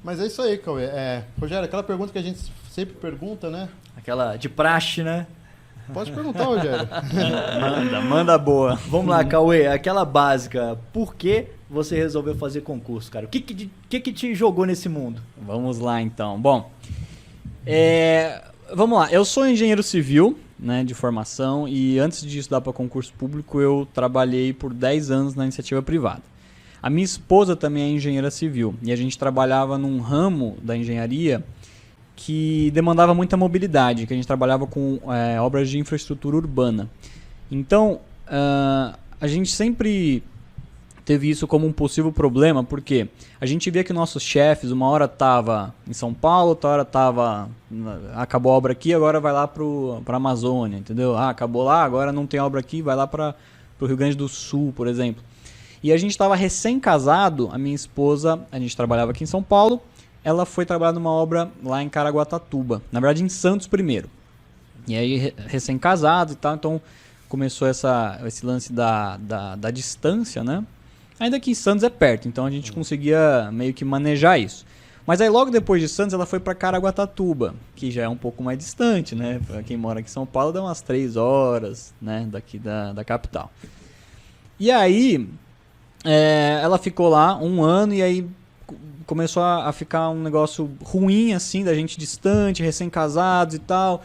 Mas é isso aí, Cauê. Rogério, aquela pergunta que a gente sempre pergunta, né? Aquela de praxe, né? Pode perguntar, Rogério. Manda boa. Vamos lá, Cauê, aquela básica. Por que você resolveu fazer concurso, cara? O que te jogou nesse mundo? Vamos lá, então. Bom, vamos lá. Eu sou engenheiro civil, né, de formação, e antes de estudar para concurso público, eu trabalhei por 10 anos na iniciativa privada. A minha esposa também é engenheira civil, e a gente trabalhava num ramo da engenharia que demandava muita mobilidade, que a gente trabalhava com obras de infraestrutura urbana. Então, a gente sempre teve isso como um possível problema, porque a gente via que nossos chefes, uma hora estava em São Paulo, outra hora estava... Acabou a obra aqui, agora vai lá para a Amazônia, entendeu? Acabou lá, agora não tem obra aqui, vai lá para o Rio Grande do Sul, por exemplo. E a gente estava recém-casado, a minha esposa, a gente trabalhava aqui em São Paulo, ela foi trabalhar numa obra lá em Caraguatatuba, na verdade em Santos primeiro. E aí, recém-casado e tal, então começou esse lance da distância, né? Ainda que em Santos é perto, então a gente conseguia meio que manejar isso. Mas aí logo depois de Santos ela foi para Caraguatatuba, que já é um pouco mais distante, né? Para quem mora aqui em São Paulo dá umas 3 horas, né? Daqui da capital. E aí, ela ficou lá um ano e aí começou a ficar um negócio ruim, assim, da gente distante, recém-casados e tal.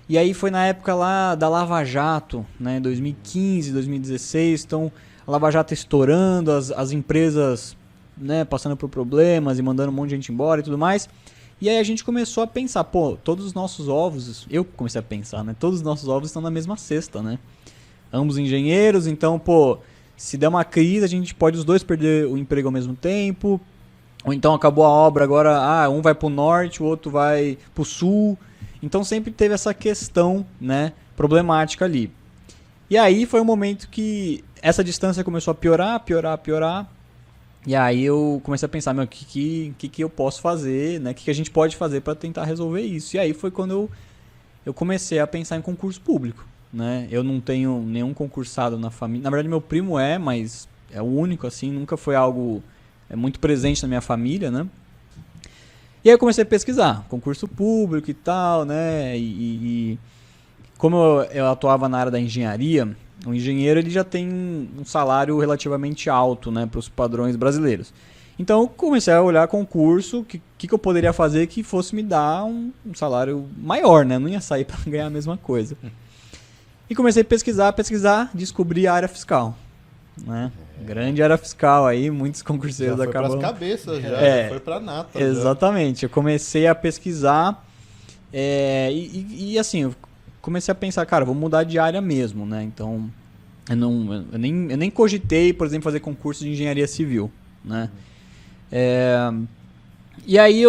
E aí foi na época lá da Lava Jato, né, 2015, 2016, então a Lava Jato estourando, as empresas, né, passando por problemas e mandando um monte de gente embora e tudo mais. E aí a gente começou a pensar, pô, todos os nossos ovos, eu comecei a pensar, né, todos os nossos ovos estão na mesma cesta, né? Ambos engenheiros, então, pô, se der uma crise a gente pode os dois perder o emprego ao mesmo tempo. Ou então acabou a obra, agora um vai para o norte, o outro vai para o sul. Então sempre teve essa questão, né, problemática ali. E aí foi um momento que essa distância começou a piorar. E aí eu comecei a pensar, o que eu posso fazer, né? O que a gente pode fazer para tentar resolver isso. E aí foi quando eu comecei a pensar em concurso público, né? Eu não tenho nenhum concursado na família. Na verdade meu primo mas é o único, assim, nunca foi algo... muito presente na minha família, né? E aí eu comecei a pesquisar, concurso público e tal, né? E como eu atuava na área da engenharia, o engenheiro ele já tem um salário relativamente alto, né? Para os padrões brasileiros. Então eu comecei a olhar concurso, que eu poderia fazer que fosse me dar um salário maior, né? Não ia sair para ganhar a mesma coisa. E comecei a pesquisar, descobri a área fiscal, né? Grande área fiscal aí, muitos concurseiros já foi acabam... pras cabeças, já foi pra nata. Exatamente, eu comecei a pesquisar e assim, eu comecei a pensar, cara, vou mudar de área mesmo, né? Então, eu nem cogitei, por exemplo, fazer concurso de engenharia civil, né? E aí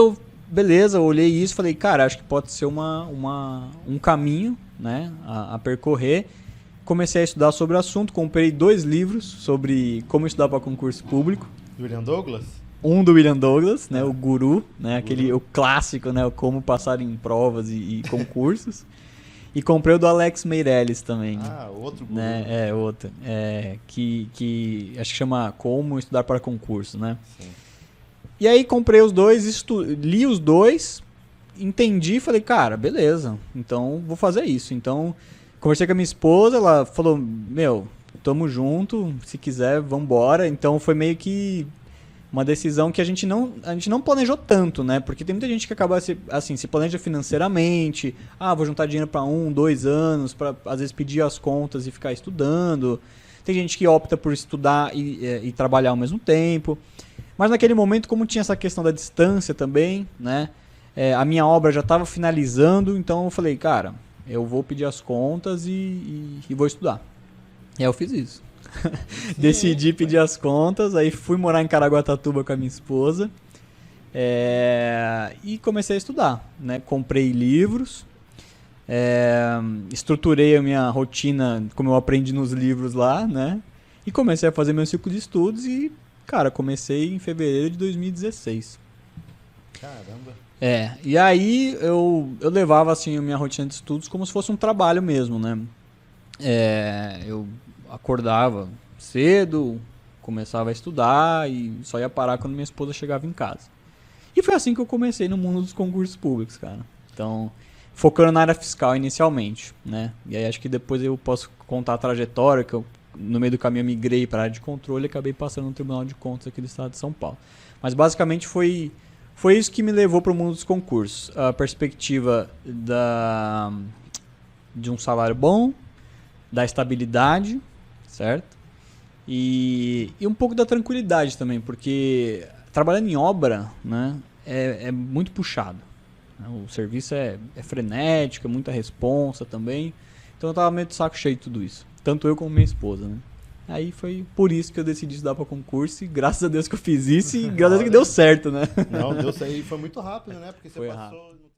beleza, eu olhei isso e falei, cara, acho que pode ser um caminho, né, a percorrer. Comecei a estudar sobre o assunto, comprei 2 livros sobre como estudar para concurso público. William Douglas? Um do William Douglas, né, o Guru, né, o clássico, né, o como passar em provas e concursos. E comprei o do Alex Meirelles também. Outro Guru. Né, outro. Que acho que chama Como Estudar para Concurso, né? Sim. E aí comprei os 2, li os 2, entendi e falei, cara, beleza, então vou fazer isso. Então... conversei com a minha esposa, ela falou, tamo junto, se quiser, vambora. Então foi meio que uma decisão que a gente não planejou tanto, né? Porque tem muita gente que acaba se planeja financeiramente, vou juntar dinheiro para 1, 2 anos, para às vezes pedir as contas e ficar estudando. Tem gente que opta por estudar e trabalhar ao mesmo tempo. Mas naquele momento, como tinha essa questão da distância também, né? A minha obra já estava finalizando, então eu falei, cara... eu vou pedir as contas e vou estudar. E aí eu fiz isso. Decidi pedir as contas, aí fui morar em Caraguatatuba com a minha esposa. E comecei a estudar, né? Comprei livros, estruturei a minha rotina como eu aprendi nos livros lá, né? E comecei a fazer meu ciclo de estudos e, cara, comecei em fevereiro de 2016. Caramba. E aí eu levava assim a minha rotina de estudos como se fosse um trabalho mesmo, né? Eu acordava cedo, começava a estudar e só ia parar quando minha esposa chegava em casa. E foi assim que eu comecei no mundo dos concursos públicos, cara. Então, focando na área fiscal inicialmente, né? E aí acho que depois eu posso contar a trajetória, que eu, no meio do caminho, eu migrei para a área de controle e acabei passando no Tribunal de Contas aqui do estado de São Paulo. Mas basicamente foi isso que me levou para o mundo dos concursos. A perspectiva de um salário bom, da estabilidade, certo? E um pouco da tranquilidade também, porque trabalhando em obra, né, é muito puxado. O serviço é frenético, é muita responsa também. Então eu tava meio de saco cheio de tudo isso. Tanto eu como minha esposa, né? Aí foi por isso que eu decidi estudar para concurso e graças a Deus que eu fiz isso e graças a Deus que deu certo, né? Não, deu certo. E foi muito rápido, né? Porque você Foi passou... rápido.